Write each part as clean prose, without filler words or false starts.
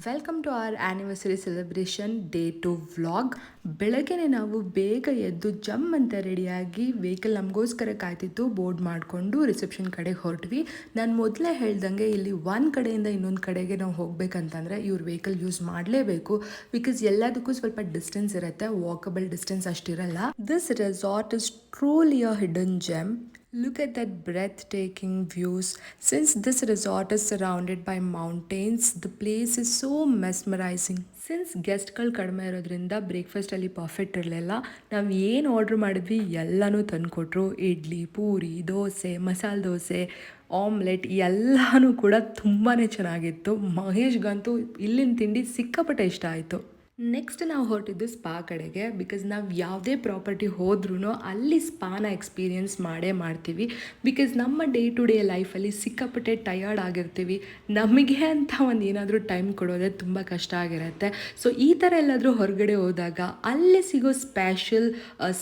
Welcome to our anniversary celebration day 2 vlog. ಬೆಳಗ್ಗೆನೆ ನಾವು ಬೇಗ ಎದ್ದು ಜಮ್ ಅಂತ ರೆಡಿಯಾಗಿ ವೆಹಿಕಲ್ ನಮಗೋಸ್ಕರ ಕಾಯ್ತಿತ್ತು ಬೋರ್ಡ್ ಮಾಡಿಕೊಂಡು ರಿಸೆಪ್ಷನ್ ಕಡೆಗೆ ಹೊರಟ್ವಿ. ನಾನು ಮೊದಲೇ ಹೇಳ್ದಂಗೆ ಇಲ್ಲಿ ಒಂದು ಕಡೆಯಿಂದ ಇನ್ನೊಂದು ಕಡೆಗೆ ನಾವು ಹೋಗ್ಬೇಕಂತಂದರೆ ಇವ್ರ ವೆಹಿಕಲ್ ಯೂಸ್ ಮಾಡಲೇಬೇಕು. ಬಿಕಾಸ್ ಎಲ್ಲದಕ್ಕೂ ಸ್ವಲ್ಪ ಡಿಸ್ಟೆನ್ಸ್ ಇರುತ್ತೆ, ವಾಕಬಲ್ ಡಿಸ್ಟೆನ್ಸ್ ಅಷ್ಟಿರಲ್ಲ. This resort is truly a hidden gem. Look at that breathtaking views. Since this resort is surrounded by mountains, the place is so mesmerizing. Since ಗೆಸ್ಟ್ಗಳು ಕಡಿಮೆ ಇರೋದ್ರಿಂದ ಬ್ರೇಕ್ಫಾಸ್ಟಲ್ಲಿ perfect ಇರಲಿಲ್ಲ. ನಾವು ಏನು ಆರ್ಡ್ರ್ ಮಾಡಿದ್ವಿ ಎಲ್ಲನೂ ತಂದುಕೊಟ್ರು. ಇಡ್ಲಿ, ಪೂರಿ, ದೋಸೆ, ಮಸಾಲೆ ದೋಸೆ, ಆಮ್ಲೆಟ್ ಎಲ್ಲನೂ ಕೂಡ ತುಂಬಾ ಚೆನ್ನಾಗಿತ್ತು. ಮಹೇಶ್ಗಂತೂ ಇಲ್ಲಿನ ತಿಂಡಿ ಸಿಕ್ಕಾಪಟ್ಟೆ ಇಷ್ಟ ಆಯಿತು. ನೆಕ್ಸ್ಟ್ ನಾವು ಹೊರಟಿದ್ದು ಸ್ಪಾ ಕಡೆಗೆ. ಬಿಕಾಸ್ ನಾವು ಯಾವುದೇ ಪ್ರಾಪರ್ಟಿ ಹೋದ್ರೂ ಅಲ್ಲಿ ಸ್ಪಾನ ಎಕ್ಸ್ಪೀರಿಯೆನ್ಸ್ ಮಾಡೇ ಮಾಡ್ತೀವಿ. ಬಿಕಾಸ್ ನಮ್ಮ ಡೇ ಟು ಡೇ ಲೈಫಲ್ಲಿ ಸಿಕ್ಕಾಪಟ್ಟೆ ಟಯರ್ಡ್ ಆಗಿರ್ತೀವಿ. ನಮಗೆ ಅಂತ ಒಂದು ಏನಾದರೂ ಟೈಮ್ ಕೊಡೋದೇ ತುಂಬ ಕಷ್ಟ ಆಗಿರುತ್ತೆ. ಸೊ ಈ ಥರ ಎಲ್ಲಾದರೂ ಹೊರಗಡೆ ಹೋದಾಗ ಅಲ್ಲಿ ಸಿಗೋ ಸ್ಪೆಷಲ್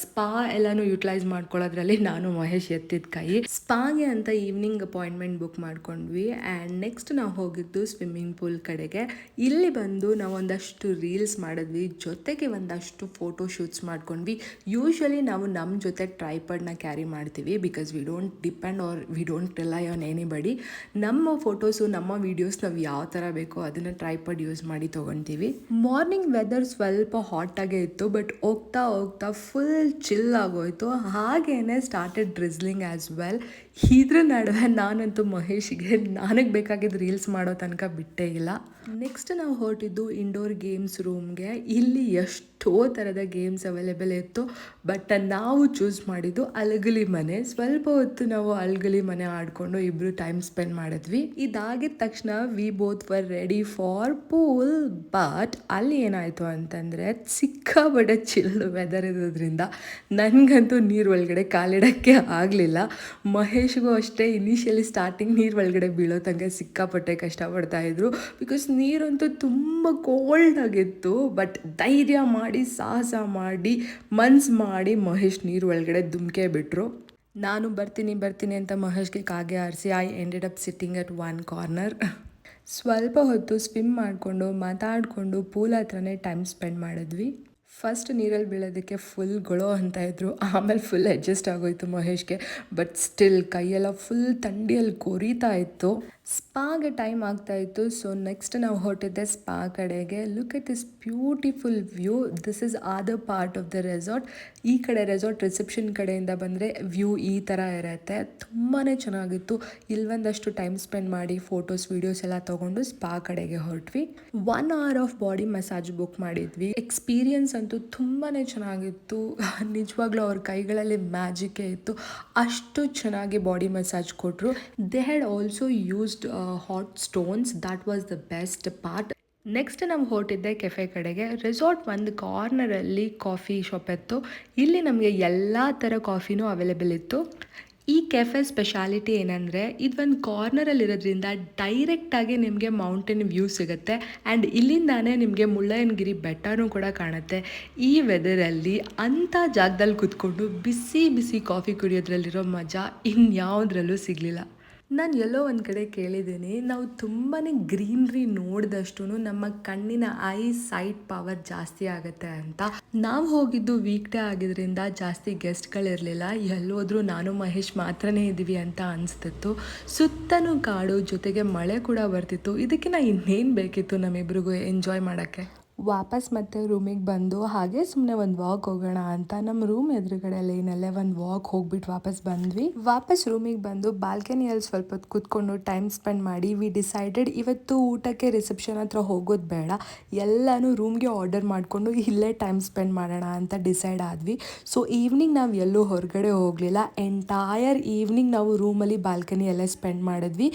ಸ್ಪಾ ಎಲ್ಲನೂ ಯುಟಿಲೈಸ್ ಮಾಡ್ಕೊಳ್ಳೋದ್ರಲ್ಲಿ ನಾನು ಮಹೇಶ್ ಎತ್ತಿದ ಕೈ. ಸ್ಪಾಗೆ ಅಂತ ಈವ್ನಿಂಗ್ ಅಪಾಯಿಂಟ್ಮೆಂಟ್ ಬುಕ್ ಮಾಡ್ಕೊಂಡ್ವಿ. ಆ್ಯಂಡ್ ನೆಕ್ಸ್ಟ್ ನಾವು ಹೋಗಿದ್ದು ಸ್ವಿಮ್ಮಿಂಗ್ ಪೂಲ್ ಕಡೆಗೆ. ಇಲ್ಲಿ ಬಂದು ನಾವು ಒಂದಷ್ಟು ರೀಲ್ಸ್ ಮಾಡಿದ್ವಿ, ಜೊತೆಗೆ ಒಂದಷ್ಟು ಫೋಟೋ ಶೂಟ್ಸ್ ಮಾಡ್ಕೊಂಡ್ವಿ. ಯೂಶ್ವಲಿ ನಾವು ನಮ್ಮ ಜೊತೆ ಟ್ರೈಪಾಡ್ನ ಕ್ಯಾರಿ ಮಾಡ್ತೀವಿ because we don't depend or we don't rely on anybody. ನಮ್ಮ ಫೋಟೋಸು ನಮ್ಮ ವೀಡಿಯೋಸ್ ನಾವು ಯಾವ ಥರ ಬೇಕೋ ಅದನ್ನು ಟ್ರೈಪಾಡ್ ಯೂಸ್ ಮಾಡಿ ತೊಗೊತೀವಿ. ಮಾರ್ನಿಂಗ್ ವೆದರ್ ಸ್ವಲ್ಪ ಹಾಟಾಗೇ ಇತ್ತು, ಬಟ್ ಹೋಗ್ತಾ ಹೋಗ್ತಾ ಫುಲ್ ಚಿಲ್ ಆಗೋಯ್ತು. ಹಾಗೇನೆ ಸ್ಟಾರ್ಟೆಡ್ ಡ್ರಿಸ್ಲಿಂಗ್ ಆ್ಯಸ್ ವೆಲ್. ಇದ್ರ ನಡುವೆ ನಾನಂತೂ ಮಹೇಶಿಗೆ ನನಗೆ ಬೇಕಾಗಿದ್ದು ರೀಲ್ಸ್ ಮಾಡೋ ತನಕ ಬಿಟ್ಟೇ ಇಲ್ಲ. ನೆಕ್ಸ್ಟ್ ನಾವು ಹೊರಟಿದ್ದು ಇಂಡೋರ್ ಗೇಮ್ಸ್ ರೂಮ್ಗೆ. ಇಲ್ಲಿ ಎಷ್ಟೋ ಥರದ ಗೇಮ್ಸ್ ಅವೈಲೇಬಲ್ ಇತ್ತು, ಬಟ್ ನಾವು ಚೂಸ್ ಮಾಡಿದ್ದು ಅಲಗಲಿ ಮನೆ. ಸ್ವಲ್ಪ ಹೊತ್ತು ನಾವು ಅಲಗಲಿ ಮನೆ ಆಡಿಕೊಂಡು ಇಬ್ಬರು ಟೈಮ್ ಸ್ಪೆಂಡ್ ಮಾಡಿದ್ವಿ. ಇದಾಗಿದ ತಕ್ಷಣ we both were ready for pool. But ಅಲ್ಲಿ ಏನಾಯಿತು ಅಂತಂದರೆ ಸಿಕ್ಕಾಬಟ್ಟೆ ಚಿಲ್ ವೆದರ್ ಇರೋದ್ರಿಂದ ನನಗಂತೂ ನೀರು ಒಳಗಡೆ ಕಾಲಿಡೋಕ್ಕೆ ಆಗಲಿಲ್ಲ. ಮಹೇಶ್ಗೂ ಅಷ್ಟೇ ಇನಿಷಿಯಲಿ ಸ್ಟಾರ್ಟಿಂಗ್ ನೀರು ಒಳಗಡೆ ಬೀಳೋ ತನಕ ಸಿಕ್ಕಾಪಟ್ಟೆ ಕಷ್ಟಪಡ್ತಾಯಿದ್ರು. ಬಿಕಾಸ್ ನೀರಂತೂ ತುಂಬ ಕೋಲ್ಡ್ ಆಗಿತ್ತು. ಬಟ್ ಧೈರ್ಯ ಮಾಡಿ ಸಾಹಸ ಮಾಡಿ ಮನ್ಸು ಮಾಡಿ ಮಹೇಶ್ ನೀರು ಒಳಗಡೆ ಧುಮ್ಕೆ ಬಿಟ್ಟರು. ನಾನು ಬರ್ತೀನಿ ಅಂತ ಮಹೇಶ್ಗೆ ಕಾಗೆ ಆರಿಸಿ I ended up sitting at one corner. ಸ್ವಲ್ಪ ಹೊತ್ತು ಸ್ವಿಮ್ ಮಾಡಿಕೊಂಡು ಮಾತಾಡಿಕೊಂಡು ಪೂಲ್ ಹತ್ರನೇ ಟೈಮ್ ಸ್ಪೆಂಡ್ ಮಾಡಿದ್ವಿ. ಫಸ್ಟ್ ನೀರಲ್ಲಿ ಬೀಳೋದಕ್ಕೆ ಫುಲ್ ಗೊಳೋ ಅಂತ ಇದ್ರು, ಆಮೇಲೆ ಫುಲ್ ಅಡ್ಜಸ್ಟ್ ಆಗೋಯ್ತು ಮಹೇಶ್ಗೆ. ಬಟ್ ಸ್ಟಿಲ್ ಕೈಯೆಲ್ಲ ಫುಲ್ ಥಂಡಿಯಲ್ಲಿ ಕೊರಿತಾ ಇತ್ತು. ಸ್ಪಾಗೆ ಟೈಮ್ ಆಗ್ತಾಯಿತ್ತು. ಸೊ ನೆಕ್ಸ್ಟ್ ನಾವು ಹೊರಟಿದ್ದೆ ಸ್ಪಾ ಕಡೆಗೆ. Look at this beautiful view. This is other part of the resort. ಈ ಕಡೆ ರೆಸಾರ್ಟ್ ರಿಸೆಪ್ಷನ್ ಕಡೆಯಿಂದ ಬಂದರೆ ವ್ಯೂ ಈ ಥರ ಇರುತ್ತೆ. ತುಂಬಾ ಚೆನ್ನಾಗಿತ್ತು. ಇಲ್ಲೊಂದಷ್ಟು ಟೈಮ್ ಸ್ಪೆಂಡ್ ಮಾಡಿ ಫೋಟೋಸ್ ವೀಡಿಯೋಸ್ ಎಲ್ಲ ತೊಗೊಂಡು ಸ್ಪಾ ಕಡೆಗೆ ಹೊರಟ್ವಿ. 1 hour of body massage book ಮಾಡಿದ್ವಿ. ಎಕ್ಸ್ಪೀರಿಯನ್ಸ್ ಅಂತೂ ತುಂಬಾ ಚೆನ್ನಾಗಿತ್ತು. ನಿಜವಾಗ್ಲೂ ಅವ್ರ ಕೈಗಳಲ್ಲಿ ಮ್ಯಾಜಿಕ್ಕೇ ಇತ್ತು. ಅಷ್ಟು ಚೆನ್ನಾಗಿ ಬಾಡಿ ಮಸಾಜ್ ಕೊಟ್ಟರು. They had also used hot stones. That was the best part. Next ನಾವು ಹೊರಟಿದ್ದೆ ಕೆಫೆ ಕಡೆಗೆ. ರೆಸಾರ್ಟ್ ಒಂದು ಕಾರ್ನರಲ್ಲಿ ಕಾಫಿ ಶಾಪ್ ಇತ್ತು. ಇಲ್ಲಿ ನಮಗೆ ಎಲ್ಲ ಥರ ಕಾಫಿನೂ ಅವೈಲೇಬಲ್ ಇತ್ತು. ಈ ಕೆಫೆ ಸ್ಪೆಷಾಲಿಟಿ ಏನಂದರೆ ಇದೊಂದು ಕಾರ್ನರಲ್ಲಿರೋದ್ರಿಂದ ಡೈರೆಕ್ಟಾಗಿ ನಿಮಗೆ ಮೌಂಟೇನ್ ವ್ಯೂ ಸಿಗುತ್ತೆ. ಆ್ಯಂಡ್ ಇಲ್ಲಿಂದಾನೇ ನಿಮಗೆ ಮುಳ್ಳಯ್ಯನಗಿರಿ ಬೆಟ್ಟನೂ ಕೂಡ ಕಾಣುತ್ತೆ. ಈ ವೆದರಲ್ಲಿ ಅಂಥ ಜಾಗದಲ್ಲಿ ಕೂತ್ಕೊಂಡು ಬಿಸಿ ಬಿಸಿ ಕಾಫಿ ಕುಡಿಯೋದ್ರಲ್ಲಿರೋ ಮಜಾ ಇನ್ಯಾವುದ್ರಲ್ಲೂ ಸಿಗಲಿಲ್ಲ. ನಾನು ಎಲ್ಲೋ ಒಂದು ಕಡೆ ಕೇಳಿದ್ದೀನಿ, ನಾವು ತುಂಬಾ ಗ್ರೀನ್ರಿ ನೋಡಿದಷ್ಟು ನಮ್ಮ ಕಣ್ಣಿನ ಐ ಸೈಟ್ ಪವರ್ ಜಾಸ್ತಿ ಆಗುತ್ತೆ ಅಂತ. ನಾವು ಹೋಗಿದ್ದು ವೀಕ್ ಡೇ ಆಗಿದ್ದರಿಂದ ಜಾಸ್ತಿ ಗೆಸ್ಟ್ಗಳಿರಲಿಲ್ಲ. ಎಲ್ಲೋದ್ರೂ ನಾನು ಮಹೇಶ್ ಮಾತ್ರನೇ ಇದ್ದೀವಿ ಅಂತ ಅನಿಸ್ತಿತ್ತು. ಸುತ್ತಲೂ ಕಾಡು, ಜೊತೆಗೆ ಮಳೆ ಕೂಡ ಬರ್ತಿತ್ತು. ಇದಕ್ಕಿಂತ ಇನ್ನೇನು ಬೇಕಿತ್ತು ನಮ್ಮಿಬ್ರಿಗೂ ಎಂಜಾಯ್ ಮಾಡೋಕ್ಕೆ. ವಾಪಸ್ ಮತ್ತೆ ರೂಮಿಗೆ ಬಂದು ಹಾಗೆ ಸುಮ್ಮನೆ ಒಂದು ವಾಕ್ ಹೋಗೋಣ ಅಂತ ನಮ್ಮ ರೂಮ್ ಎದುರುಗಡೆ ಲೇನಲ್ಲೇ ಒಂದು ವಾಕ್ ಹೋಗ್ಬಿಟ್ಟು ವಾಪಸ್ ಬಂದ್ವಿ. ವಾಪಸ್ ರೂಮಿಗೆ ಬಂದು ಬಾಲ್ಕನಿಯಲ್ಲಿ ಸ್ವಲ್ಪ ಹೊತ್ತು ಕೂತ್ಕೊಂಡು ಟೈಮ್ ಸ್ಪೆಂಡ್ ಮಾಡಿ ವಿ ಡಿಸೈಡೆಡ್ ಇವತ್ತು ಊಟಕ್ಕೆ ರಿಸೆಪ್ಷನ್ ಹತ್ರ ಹೋಗೋದು ಬೇಡ, ಎಲ್ಲನೂ ರೂಮ್ಗೆ ಆರ್ಡರ್ ಮಾಡಿಕೊಂಡು ಇಲ್ಲೇ ಟೈಮ್ ಸ್ಪೆಂಡ್ ಮಾಡೋಣ ಅಂತ ಡಿಸೈಡ್ ಆದ್ವಿ. ಸೊ ಈವ್ನಿಂಗ್ ನಾವು ಎಲ್ಲೂ ಹೊರಗಡೆ ಹೋಗಲಿಲ್ಲ. ಎಂಟೈರ್ ಈವ್ನಿಂಗ್ ನಾವು ರೂಮಲ್ಲಿ ಬಾಲ್ಕನಿಯಲ್ಲೇ ಸ್ಪೆಂಡ್ ಮಾಡಿದ್ವಿ.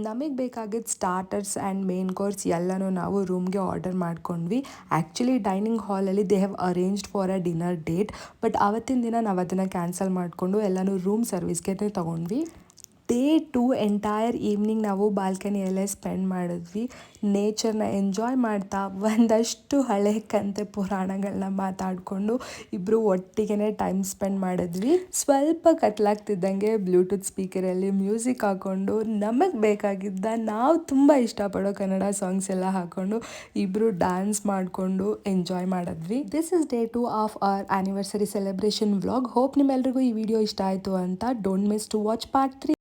ನಮಗೆ ಬೇಕಾಗಿದ್ದ ಸ್ಟಾರ್ಟರ್ಸ್ ಆ್ಯಂಡ್ ಮೇನ್ ಕೋರ್ಸ್ ಎಲ್ಲನೂ ನಾವು ರೂಮ್ಗೆ ಆರ್ಡರ್ ಮಾಡ್ಕೊಂಡ್ವಿ. ಆ್ಯಕ್ಚುಲಿ ಡೈನಿಂಗ್ ಹಾಲಲ್ಲಿ they have arranged for a dinner date. But ಆವತ್ತಿನ ದಿನ ನಾವು ಅದನ್ನು ಕ್ಯಾನ್ಸಲ್ ಮಾಡಿಕೊಂಡು ಎಲ್ಲನೂ ರೂಮ್ ಸರ್ವಿಸ್ಗೆ ತೊಗೊಂಡ್ವಿ. ಡೇ 2 ಎಂಟೈರ್ ಈವ್ನಿಂಗ್ ನಾವು ಬಾಲ್ಕನಿಯಲ್ಲೇ ಸ್ಪೆಂಡ್ ಮಾಡಿದ್ವಿ. ನೇಚರ್ನ ಎಂಜಾಯ್ ಮಾಡ್ತಾ ಒಂದಷ್ಟು ಹಳೆ ಕಂತೆ ಪುರಾಣಗಳನ್ನ ಮಾತಾಡಿಕೊಂಡು ಇಬ್ಬರು ಒಟ್ಟಿಗೆ ಟೈಮ್ ಸ್ಪೆಂಡ್ ಮಾಡಿದ್ವಿ. ಸ್ವಲ್ಪ ಕತ್ಲಾಗ್ತಿದ್ದಂಗೆ ಬ್ಲೂಟೂತ್ ಸ್ಪೀಕರಲ್ಲಿ ಮ್ಯೂಸಿಕ್ ಹಾಕ್ಕೊಂಡು ನಮಗೆ ಬೇಕಾಗಿದ್ದ ನಾವು ತುಂಬ ಇಷ್ಟಪಡೋ ಕನ್ನಡ ಸಾಂಗ್ಸ್ ಎಲ್ಲ ಹಾಕ್ಕೊಂಡು ಇಬ್ಬರು ಡ್ಯಾನ್ಸ್ ಮಾಡಿಕೊಂಡು ಎಂಜಾಯ್ ಮಾಡಿದ್ವಿ. This is day 2 of our anniversary celebration vlog. Hope ನಿಮ್ಮೆಲ್ರಿಗೂ ಈ ವಿಡಿಯೋ ಇಷ್ಟ ಆಯಿತು ಅಂತ. Don't miss to watch part 3.